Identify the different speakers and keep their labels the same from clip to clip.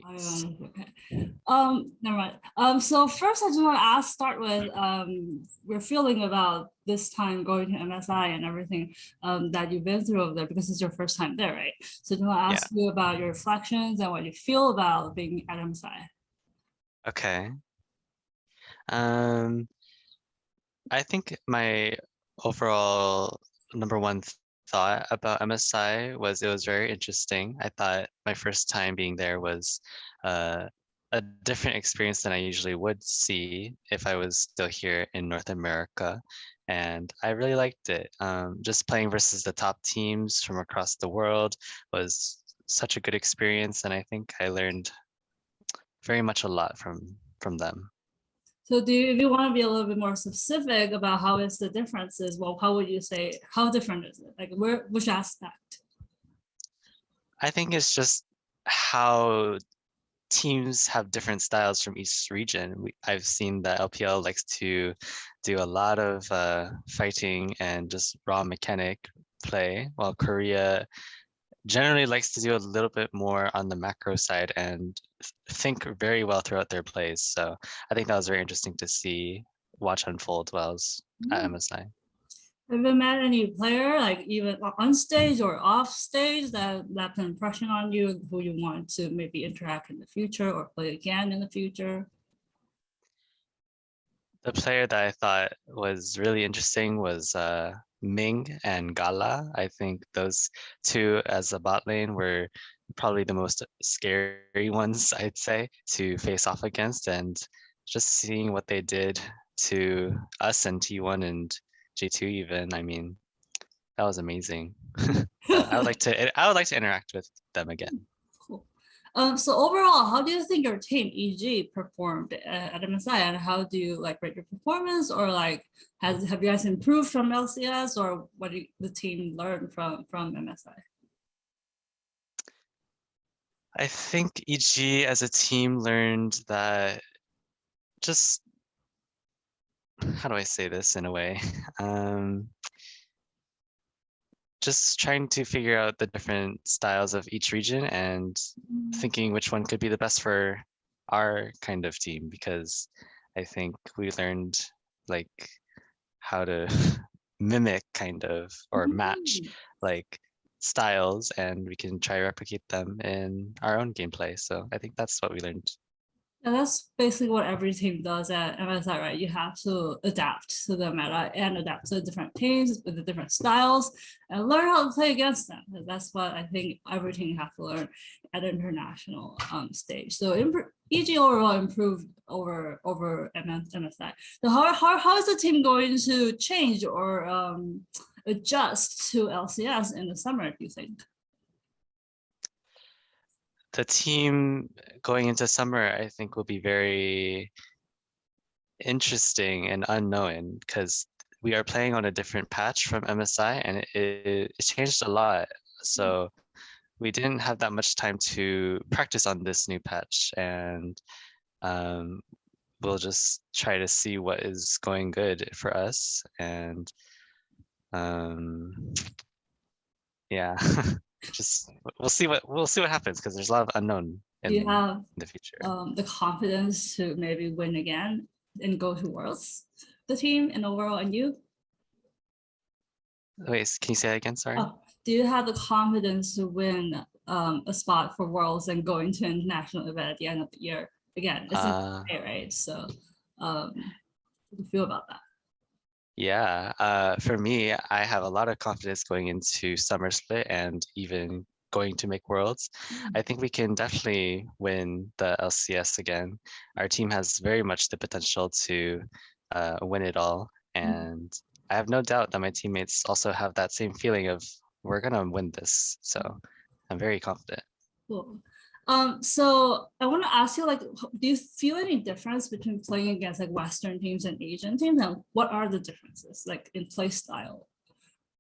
Speaker 1: Okay. Never mind. So first I just want to start with your feeling about this time going to MSI and everything that you've been through over there because it's your first time there, right? So I just want to
Speaker 2: Yeah.
Speaker 1: ask you about your reflections and what you feel about being at MSI.
Speaker 2: Okay. Um, I think my overall number one thought about MSI was it was very interesting. I thought my first time being there was uh, a different experience than I usually would see if I was still here in North America. And I really liked it. Just playing versus the top teams from across the world was such a good experience, and I think I learned very much a lot from them.
Speaker 1: So if you want to be a little bit more specific about how is the differences, well, how would you say, how different is it? Like which aspect?
Speaker 2: I think it's just how teams have different styles from each region. I've seen that LPL likes to do a lot of fighting and just raw mechanic play, while Korea generally likes to do a little bit more on the macro side and think very well throughout their plays. So I think that was very interesting to see, watch unfold while I was at
Speaker 1: Hmm.
Speaker 2: MSI.
Speaker 1: Have you met any player, like even on stage or off stage, that left an impression on you, who you want to maybe interact in the future or play again in the future?
Speaker 2: The player that I thought was really interesting was Ming and Gala. I think those two as a bot lane were probably the most scary ones, I'd say, to face off against. And just seeing what they did to us and T1 and J2 even, I mean, that was amazing. I would like to interact with them again.
Speaker 1: Cool. So overall, how do you think your team, EG, performed at MSI, and how do you like rate your performance, or like have you guys improved from LCS, or what did the team learn from MSI?
Speaker 2: I think EG as a team learned that just how do I say this in a way? Um, just trying to figure out the different styles of each region and thinking which one could be the best for our kind of team because I think we learned like how to mimic kind of or match
Speaker 1: Mhm.
Speaker 2: like styles and we can try to replicate them in our own gameplay. So I think that's what we learned.
Speaker 1: And that's basically what every team does at MSI, right? You have to adapt to the meta and adapt to the different teams with the different styles and learn how to play against them. That's what I think every team has to learn at an international stage. So EG overall improved over MSI. So how is the team going to change or adjust to LCS in the summer, do you think?
Speaker 2: The team going into summer, I think, will be very interesting and unknown because we are playing on a different patch from MSI and it changed a lot. So we didn't have that much time to practice on this new patch and um, we'll just try to see what is going good for us and um, yeah, just we'll see what happens because there's a lot of unknown
Speaker 1: Do you
Speaker 2: in
Speaker 1: have
Speaker 2: the future.
Speaker 1: the confidence to maybe win again and go to Worlds, the team and overall, and you?
Speaker 2: Wait, can you say that again? Sorry.
Speaker 1: Oh, do you have the confidence to win a spot for Worlds and going to an international event at the end of the year? Again, it's in
Speaker 2: Uh,
Speaker 1: May, right? So, how do you feel about that?
Speaker 2: Yeah, for me, I have a lot of confidence going into Summer Split and even going to make Worlds. I think we can definitely win the LCS again. Our team has very much the potential to win it all, and I have no doubt that my teammates also have that same feeling of we're gonna win this. So I'm very confident.
Speaker 1: Cool. So I want to ask you, like, do you feel any difference between playing against like Western teams and Asian teams, and what are the differences, like in play style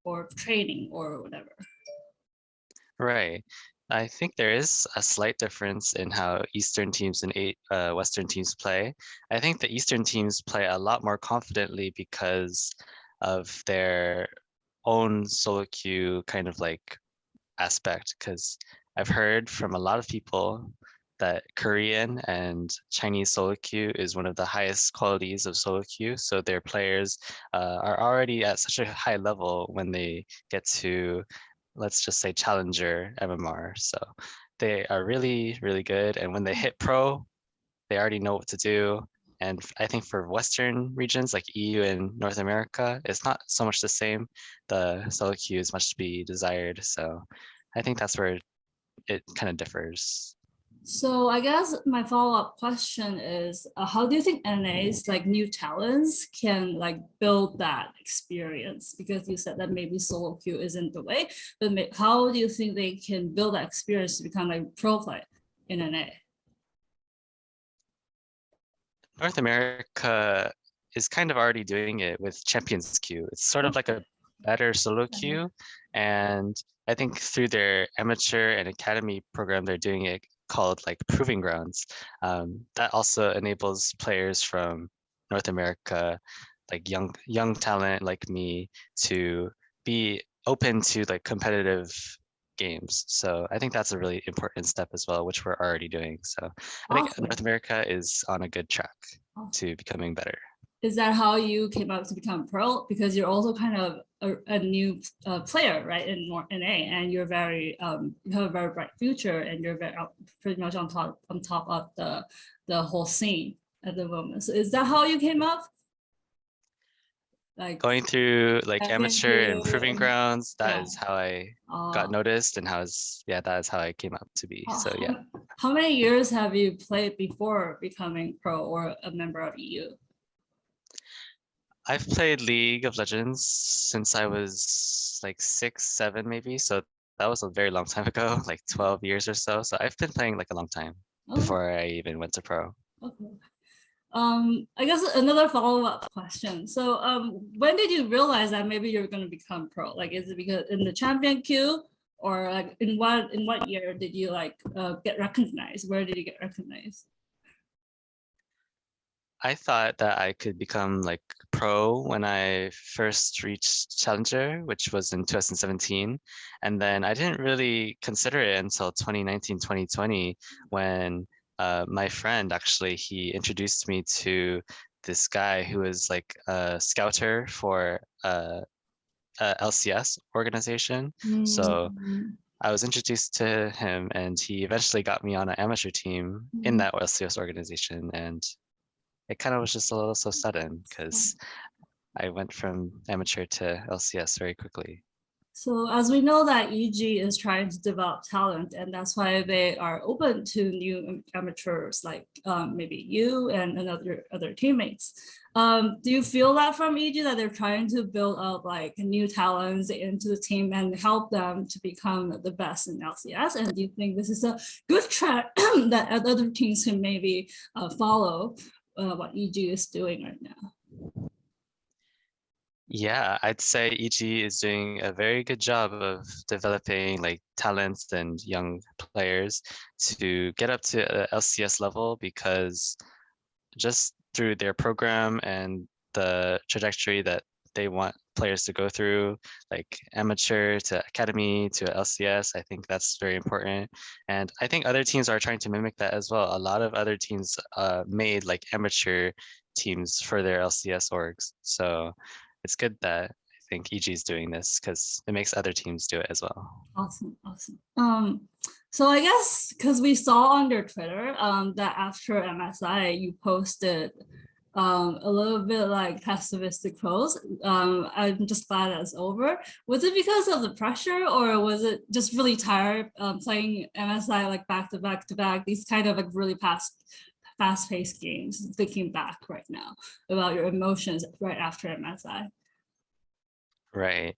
Speaker 1: or training or whatever?
Speaker 2: Right. I think there is a slight difference in how Eastern teams and Western teams play. I think the Eastern teams play a lot more confidently because of their own solo queue kind of like aspect. Because I've heard from a lot of people that Korean and Chinese solo queue is one of the highest qualities of solo queue. So their players are already at such a high level when they get to, let's just say, challenger MMR. So they are really, really good. And when they hit pro, they already know what to do. And I think for Western regions like EU and North America, it's not so much the same. The solo queue is much to be desired. So I think that's where it kind of differs.
Speaker 1: So I guess my follow-up question is, how do you think NA's like new talents can like build that experience? Because you said that maybe solo queue isn't the way, but how do you think they can build that experience to become like pro player in NA?
Speaker 2: North America is kind of already doing it with Champions Queue. It's sort of like a better solo queue. And I think through their amateur and academy program, they're doing it called like Proving Grounds. That also enables players from North America, like young talent like me, to be open to like competitive games. So I think that's a really important step as well, which we're already doing. So I think
Speaker 1: Awesome.
Speaker 2: North America is on a good track to becoming better.
Speaker 1: Is that how you came up to become pro? Because you're also kind of a new player, right? In A, and you're very you have a very bright future, and you're very pretty much on top of the whole scene at the moment. So is that how you came up? Like
Speaker 2: Going through like
Speaker 1: champion
Speaker 2: amateur and
Speaker 1: queue
Speaker 2: proving
Speaker 1: and
Speaker 2: grounds, that
Speaker 1: yeah.
Speaker 2: is how I got
Speaker 1: Uh,
Speaker 2: noticed and yeah, that is how I came up to be. So yeah,
Speaker 1: how many years have you played before becoming pro or a member of EU?
Speaker 2: I've played League of Legends since I was like 6, 7 maybe. So that was a very long time ago, like 12 years or so. So I've been playing like a long time
Speaker 1: Oh,
Speaker 2: before I even went to pro.
Speaker 1: okay. I guess another follow-up question. So, when did you realize that maybe you're going to become pro? Like, is it because in the champion queue, or like in what year did you like get recognized? Where did you get recognized?
Speaker 2: I thought that I could become like pro when I first reached Challenger, which was in 2017. And then I didn't really consider it until 2019, 2020, when my friend actually, he introduced me to this guy who was like a scouter for LCS organization. So
Speaker 1: Mm,
Speaker 2: I was introduced to him and he eventually got me on an amateur team in
Speaker 1: mm,
Speaker 2: that LCS organization. And it kind of was just a little so sudden because I went from amateur to LCS very quickly.
Speaker 1: So as we know that EG is trying to develop talent, and that's why they are open to new amateurs like maybe you and another other teammates. Do you feel that from EG that they're trying to build up like new talents into the team and help them to become the best in LCS? And do you think this is a good trend that other teams can maybe follow what EG is doing right now?
Speaker 2: Yeah, I'd say EG is doing a very good job of developing like talents and young players to get up to a LCS level because just through their program and the trajectory that they want players to go through, like amateur to academy to LCS, I think that's very important. And I think other teams are trying to mimic that as well. A lot of other teams made like amateur teams for their LCS orgs. So it's good that I think EG is doing this because it makes other teams do it as well.
Speaker 1: Awesome, awesome. So I guess because we saw on your Twitter that after MSI you posted a little bit like pessimistic post. I'm just glad that's over. Was it because of the pressure, or was it just really tired playing MSI like back to back to back? These kind of like really fast-paced games. Thinking back right now about your emotions right after MSI.
Speaker 2: Right.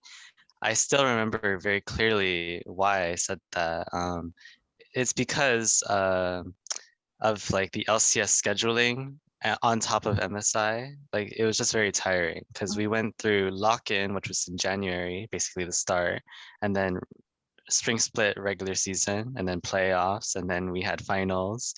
Speaker 2: I still remember very clearly why I said that. It's because of like the LCS scheduling on top of MSI. Like it was just very tiring because we went through lock-in, which was in January, basically the start, and then spring split regular season, and then playoffs, and then we had finals,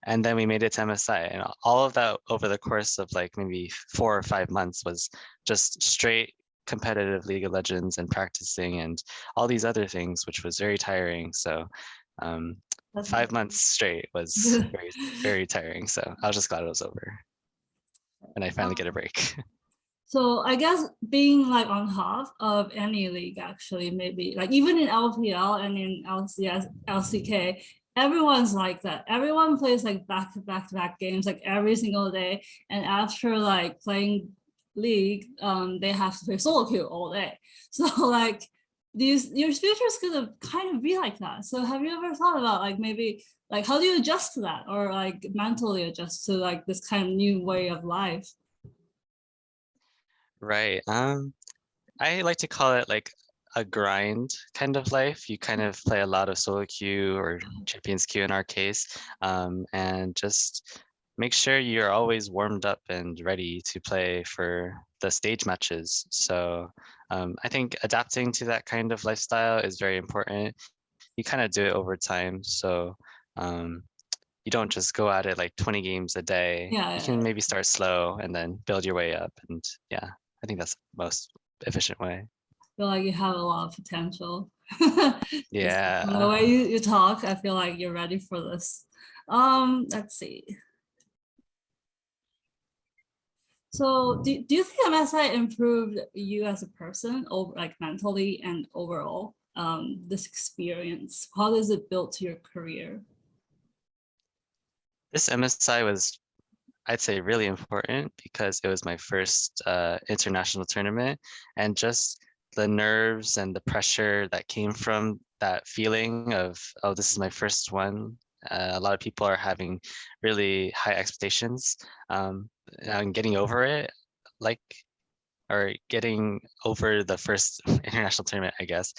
Speaker 2: and then we made it to MSI, and all of that over the course of like maybe 4 or 5 months was just straight competitive League of Legends and practicing and all these other things, which was very tiring. So um,
Speaker 1: That's
Speaker 2: 5 months straight was very, very tiring. So I was just glad it was over and I finally get a break.
Speaker 1: So I guess being like on half of any league actually, maybe like even in LPL and in LCS, LCK, everyone's like that. Everyone plays like back to back games like every single day. And after like playing league, they have to play solo queue all day. So like your future is gonna kind of be like that. So have you ever thought about like maybe like how do you adjust to that or like mentally adjust to like this kind of new way of life?
Speaker 2: Right. I like to call it like a grind kind of life. You kind of play a lot of solo queue or champions queue in our case, and just make sure you're always warmed up and ready to play for the stage matches. So I think adapting to that kind of lifestyle is very important. You kind of do it over time. So um, you don't just go at it like 20 games a day. You
Speaker 1: Yeah,
Speaker 2: can maybe start slow and then build your way up. And yeah, I think that's the most efficient way.
Speaker 1: feel like you have a lot of potential. Just from the
Speaker 2: Yeah.
Speaker 1: way you talk, I feel like you're ready for this. Let's see. So do you think MSI improved you as a person over like mentally and overall? This experience, how does it build to your career?
Speaker 2: This MSI was, I'd say, really important because it was my first international tournament, and just the nerves and the pressure that came from that feeling of, oh, this is my first one. A lot of people are having really high expectations, and getting over it, like, or getting over the first international tournament, I guess.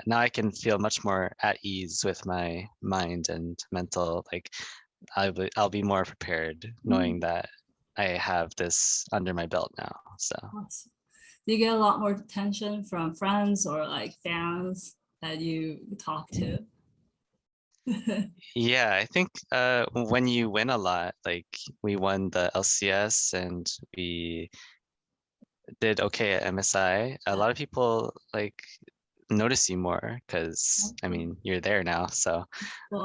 Speaker 2: Now I can feel much more at ease with my mind and mental, like I'll be more prepared knowing
Speaker 1: Mm,
Speaker 2: that I have this under my belt now. So
Speaker 1: awesome. Do you get a lot more attention from friends or like fans that you talk to?
Speaker 2: yeah, I think when you win a lot, like we won the LCS and we did okay at MSI, a lot of people like notice you more because I mean you're there now. So
Speaker 1: Well,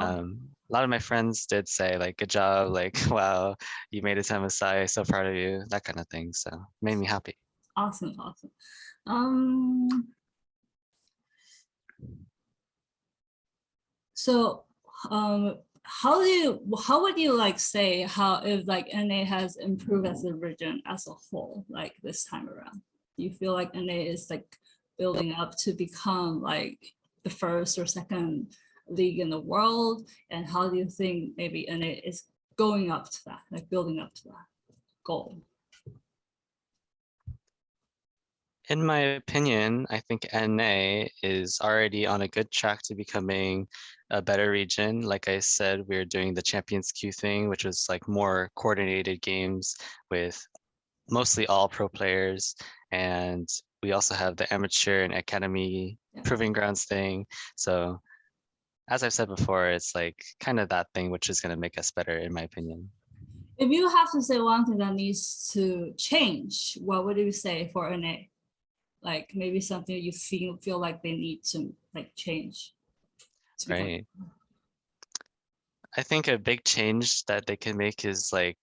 Speaker 2: a lot of my friends did say like good job, like wow, you made it to MSI, so proud of you, that kind of thing. So made me happy.
Speaker 1: awesome, awesome. Um, So, how would you like say how if like NA has improved as a region as a whole, like this time around? Do you feel like NA is like building up to become like the first or second league in the world? And how do you think maybe NA is going up to that, like building up to that goal?
Speaker 2: In my opinion, I think NA is already on a good track to becoming a better region. Like I said, we're doing the Champions Queue thing, which was like more coordinated games with mostly all pro players. And we also have the amateur and academy
Speaker 1: Yeah.
Speaker 2: proving grounds thing. So as I've said before, it's like kind of that thing which is going to make us better, in my opinion.
Speaker 1: If you have to say one thing that needs to change, what would you say for NA? Like maybe something you feel like they need to like change to become.
Speaker 2: Right. I think a big change that they can make is like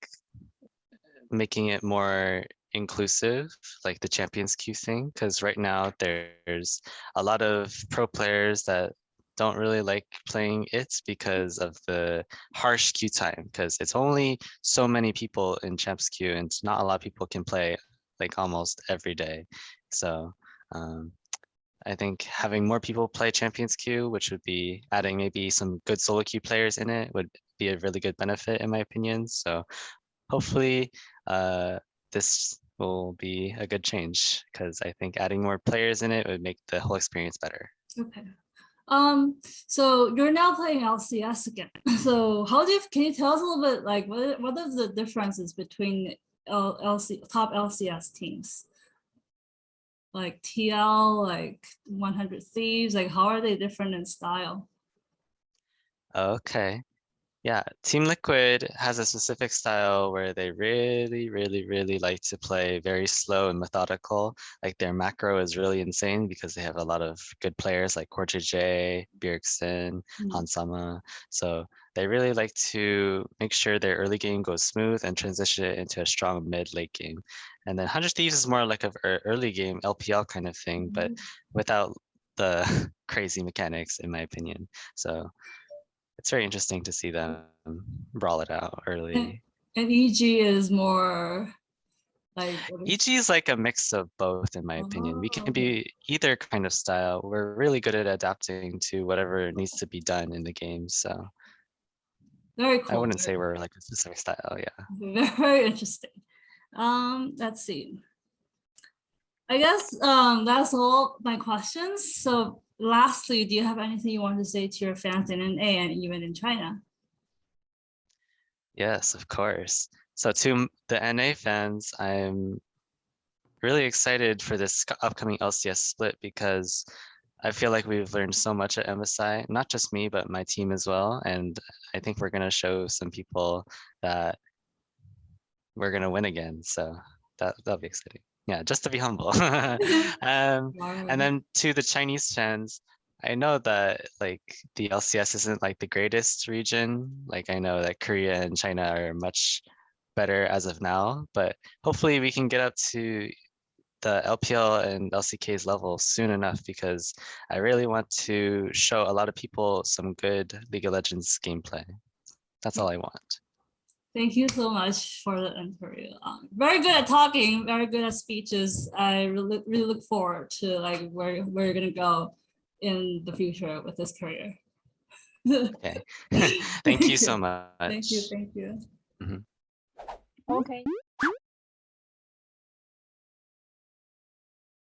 Speaker 2: making it more inclusive, like the Champions Queue thing, because right now there's a lot of pro players that don't really like playing it because of the harsh queue time, because it's only so many people in Champs Queue and not a lot of people can play like almost every day. So um, I think having more people play Champions Queue, which would be adding maybe some good solo queue players in it, would be a really good benefit in my opinion. So hopefully this will be a good change because I think adding more players in it would make the whole experience better.
Speaker 1: Okay. So you're now playing LCS again. So how do you can you tell us a little bit like what are the differences between top LCS teams? Like TL, like 100 Thieves, like how are they different in style?
Speaker 2: Okay. Yeah, Team Liquid has a specific style where they really like to play very slow and methodical. Like their macro is really insane because they have a lot of good players like J, Bjergsen,
Speaker 1: Mm.
Speaker 2: Hansama. So they really like to make sure their early game goes smooth and transition it into a strong mid late game. And then 100 Thieves is more like a early game LPL kind of thing, but without the crazy mechanics, in my opinion. So it's very interesting to see them brawl it out
Speaker 1: And,
Speaker 2: early.
Speaker 1: and EG is more like
Speaker 2: EG is like a mix of both, in my opinion. We can
Speaker 1: okay.
Speaker 2: be either kind of style. We're really good at adapting to whatever needs to be done in the game. So
Speaker 1: Very
Speaker 2: I
Speaker 1: cool.
Speaker 2: wouldn't say we're like a specific style. Yeah.
Speaker 1: Very interesting. Let's see. I guess that's all my questions. So lastly, do you have anything you want to say to your fans in NA and even in China?
Speaker 2: Yes, of course. So to the NA fans, I'm really excited for this upcoming LCS split because I feel like we've learned so much at MSI, not just me, but my team as well. And I think we're going to show some people that we're going to win again. So that'll be exciting. Yeah, just to be humble. And then to the Chinese fans, I know that like the LCS isn't like the greatest region. Like I know that Korea and China are much better as of now, but hopefully we can get up to the LPL and LCK's level soon enough because I really want to show a lot of people some good League of Legends gameplay. That's all I want.
Speaker 1: Thank you so much for the interview. Very good at talking, very good at speeches. I really look forward to like where you're gonna go in the future with this career.
Speaker 2: Okay. Thank you so
Speaker 1: Thank you,
Speaker 2: much.
Speaker 1: thank you.
Speaker 2: Mhm.
Speaker 3: Okay.